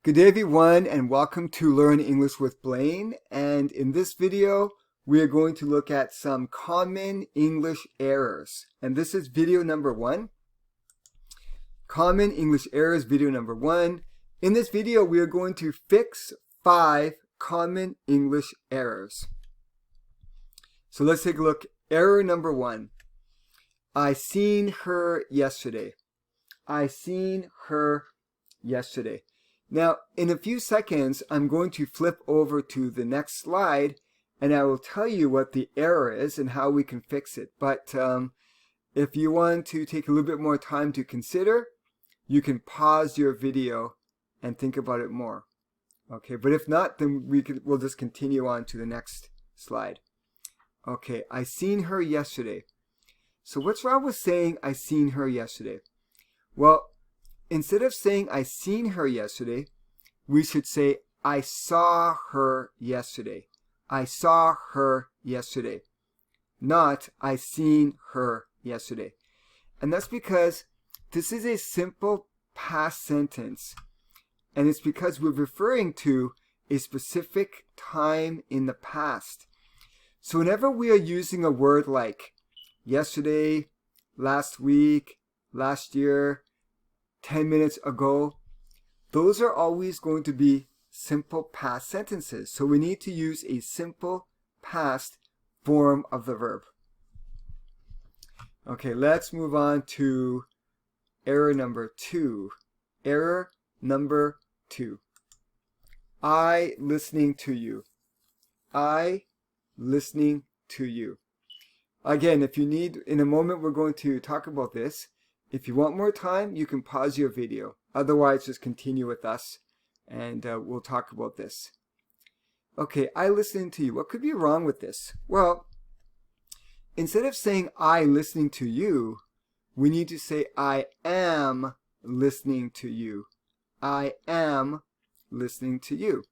Good day everyone and welcome to Learn English with Blaine, and in this video we are going to look at some common English errors, and this is video number 1. Common English errors, video number 1. In this video we are going to fix 5 common English errors. So let's take a look. Error number 1. I seen her yesterday. I seen her yesterday. Now, in a few seconds, I'm going to flip over to the next slide, and I will tell you what the error is and how we can fix it. But if you want to take a little bit more time to consider, you can pause your video and think about it more. Okay, but if not, then we'll just continue on to the next slide. Okay, I seen her yesterday. So what's wrong with saying I seen her yesterday? Well, instead of saying I seen her yesterday, we should say I saw her yesterday. I saw her yesterday. Not I seen her yesterday. And that's because this is a simple past sentence. And it's because we're referring to a specific time in the past. So whenever we are using a word like yesterday, last week, last year, 10 minutes ago, those are always going to be simple past sentences. So we need to use a simple past form of the verb. Okay, let's move on to error number 2. Error number 2. I listening to you. I listening to you. Again, if you need, in a moment we're going to talk about this. If you want more time, you can pause your video. Otherwise, just continue with us and we'll talk about this. Okay, I listening to you. What could be wrong with this? Well, instead of saying I listening to you, we need to say I am listening to you. I am listening to you.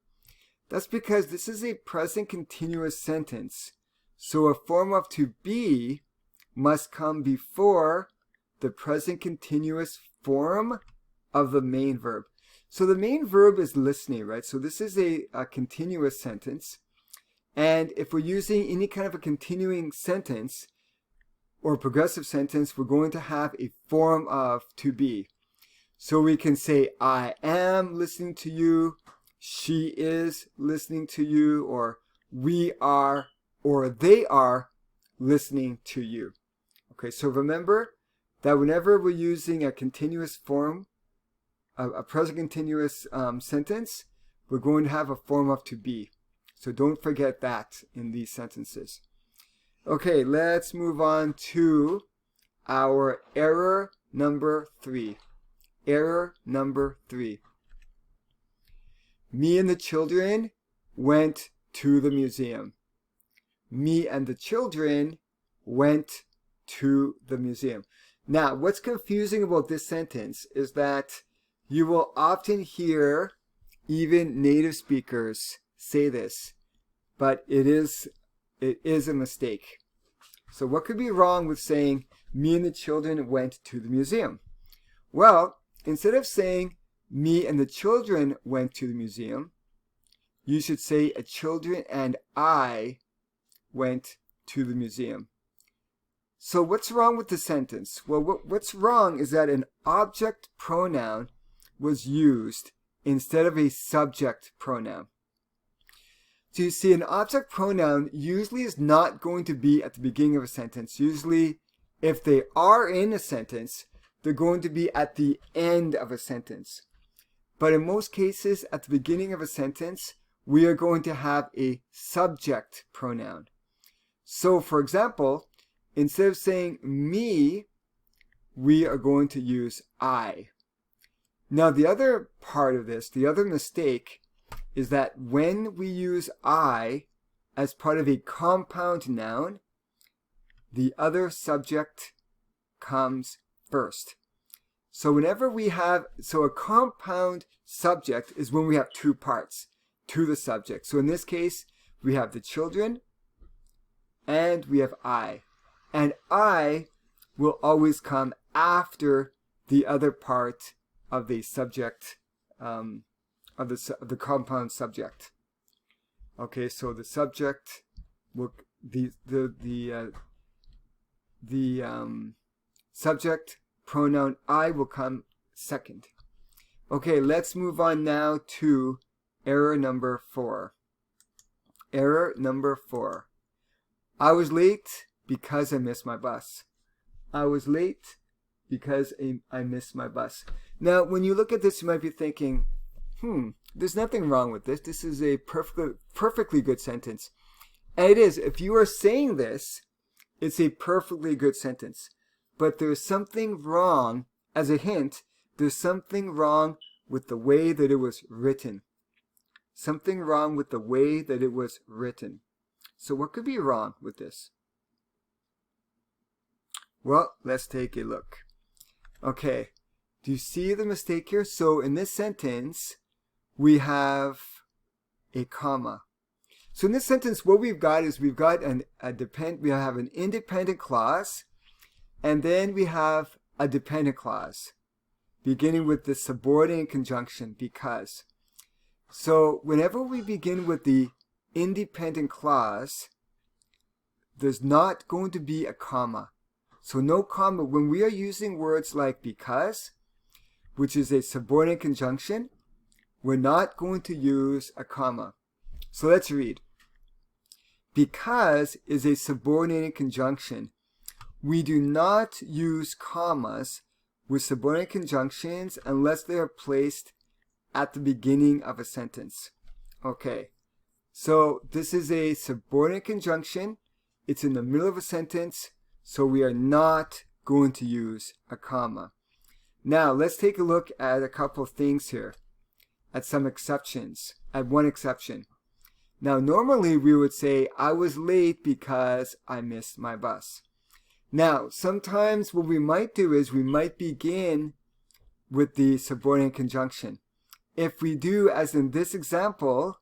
That's because this is a present continuous sentence. So a form of to be must come before the present continuous form of the main verb. So the main verb is listening, right? So this is a continuous sentence. And if we're using any kind of a continuing sentence or progressive sentence, we're going to have a form of to be. So we can say, I am listening to you, she is listening to you, or we are, or they are listening to you. Okay, so remember that whenever we're using a continuous form, a present continuous sentence, we're going to have a form of to be. So don't forget that in these sentences. Okay, let's move on to our error number 3. Error number 3. Me and the children went to the museum. Me and the children went to the museum. Now, what's confusing about this sentence is that you will often hear even native speakers say this, but it is a mistake. So what could be wrong with saying, me and the children went to the museum? Well, instead of saying, me and the children went to the museum, you should say, a children and I went to the museum. So what's wrong with the sentence? Well, what's wrong is that an object pronoun was used instead of a subject pronoun. So you see, an object pronoun usually is not going to be at the beginning of a sentence. Usually, if they are in a sentence, they're going to be at the end of a sentence. But in most cases, at the beginning of a sentence, we are going to have a subject pronoun. So, for example, instead of saying me, we are going to use I. Now, the other part of this, the other mistake, is that when we use I as part of a compound noun, the other subject comes first. So whenever we have, so a compound subject is when we have two parts to the subject. So in this case, we have the children and we have I. And I will always come after the other part of the subject of the compound subject. Okay, so the subject will the subject pronoun I will come second. Okay, let's move on now to error number 4. Error number 4. I was late because I missed my bus. I was late because I missed my bus. Now, when you look at this, you might be thinking, there's nothing wrong with this. This is a perfectly good sentence. And it is. If you are saying this, it's a perfectly good sentence. But there's something wrong. As a hint, there's something wrong with the way that it was written. Something wrong with the way that it was written. So what could be wrong with this? Well, let's take a look. Okay, do you see the mistake here? So in this sentence, we have a comma. So in this sentence, what we've got is we have an independent clause, and then we have a dependent clause, beginning with the subordinate conjunction because. So whenever we begin with the independent clause, there's not going to be a comma. So no comma. When we are using words like because, which is a subordinate conjunction, we're not going to use a comma. So let's read. Because is a subordinate conjunction. We do not use commas with subordinate conjunctions unless they are placed at the beginning of a sentence. Okay, so this is a subordinate conjunction. It's in the middle of a sentence, so we are not going to use a comma. Now, let's take a look at a couple of things here, at some exceptions, at one exception. Now, normally we would say, I was late because I missed my bus. Now, sometimes what we might do is we might begin with the subordinate conjunction. If we do, as in this example,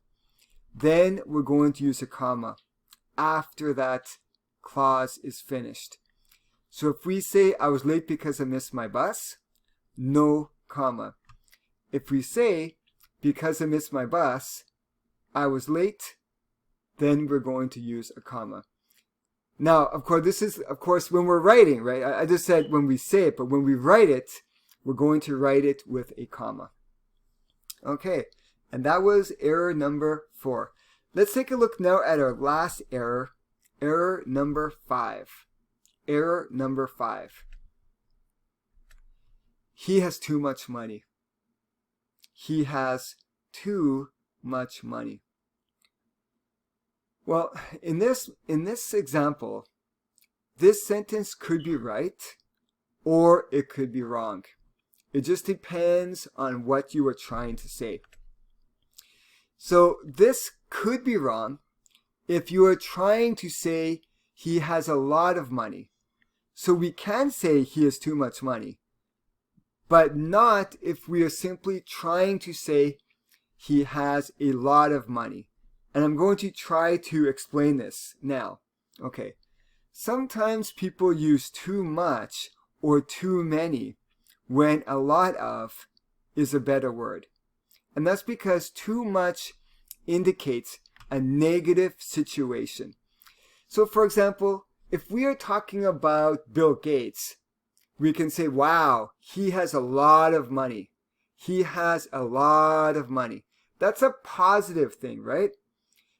then we're going to use a comma after that clause is finished. So if we say, I was late because I missed my bus, no comma. If we say, because I missed my bus, I was late, then we're going to use a comma. Now, of course, this is, when we're writing, right? I just said when we say it, but when we write it, we're going to write it with a comma. Okay, and that was error number 4. Let's take a look now at our last error, error number 5. Error number 5. He has too much money. He has too much money. Well, in this example, this sentence could be right or it could be wrong. It just depends on what you are trying to say. So this could be wrong if you are trying to say he has a lot of money. So we can say he has too much money, but not if we are simply trying to say he has a lot of money. And I'm going to try to explain this now. Okay. Sometimes people use too much or too many when a lot of is a better word. And that's because too much indicates a negative situation. So for example, if we are talking about Bill Gates, we can say, wow, he has a lot of money. He has a lot of money. That's a positive thing, right?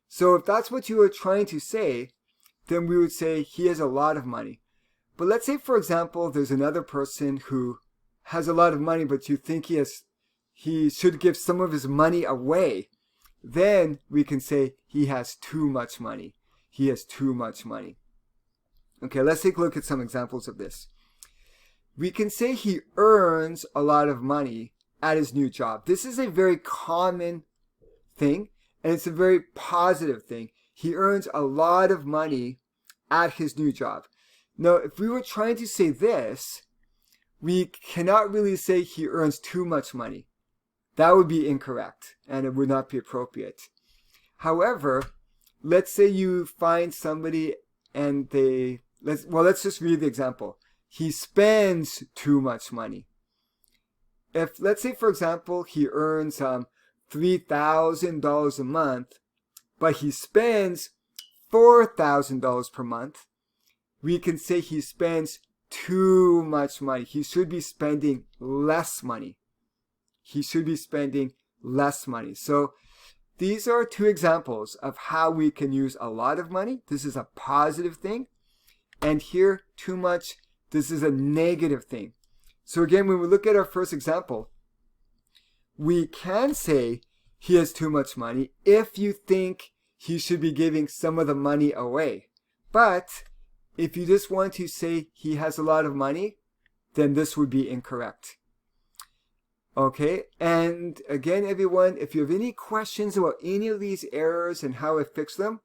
So if that's what you are trying to say, then we would say he has a lot of money. But let's say, for example, there's another person who has a lot of money, but you think he should give some of his money away. Then we can say he has too much money. He has too much money. Okay, let's take a look at some examples of this. We can say he earns a lot of money at his new job. This is a very common thing, and it's a very positive thing. He earns a lot of money at his new job. Now, if we were trying to say this, we cannot really say he earns too much money. That would be incorrect, and it would not be appropriate. However, let's say you find somebody and let's just read the example. He spends too much money. If, let's say, for example, he earns $3,000 a month, but he spends $4,000 per month, we can say he spends too much money. He should be spending less money. He should be spending less money. So these are two examples of how we can use a lot of money. This is a positive thing. And here, too much, this is a negative thing. So again, when we look at our first example, we can say he has too much money if you think he should be giving some of the money away. But if you just want to say he has a lot of money, then this would be incorrect. Okay, and again, everyone, if you have any questions about any of these errors and how I fix them,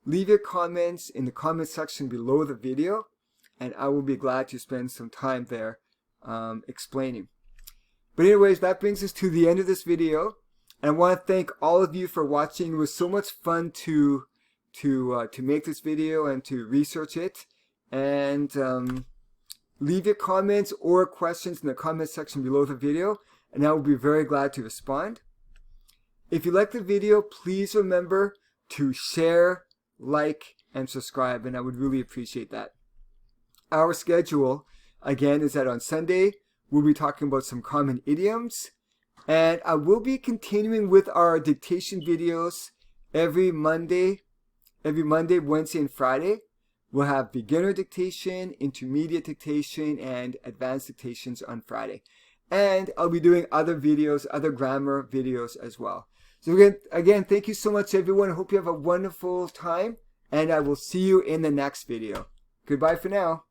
leave your comments in the comment section below the video, and I will be glad to spend some time there explaining. But anyways, that brings us to the end of this video, and I want to thank all of you for watching. It was so much fun to make this video and to research it. And leave your comments or questions in the comment section below the video, and I will be very glad to respond. If you like the video, please remember to share, like, and subscribe, and I would really appreciate that. Our schedule, again, is that on Sunday, we'll be talking about some common idioms, and I will be continuing with our dictation videos every Monday, Wednesday, and Friday. We'll have beginner dictation, intermediate dictation, and advanced dictations on Friday. And I'll be doing other videos, other grammar videos as well. So again, thank you so much, everyone. I hope you have a wonderful time, and I will see you in the next video. Goodbye for now.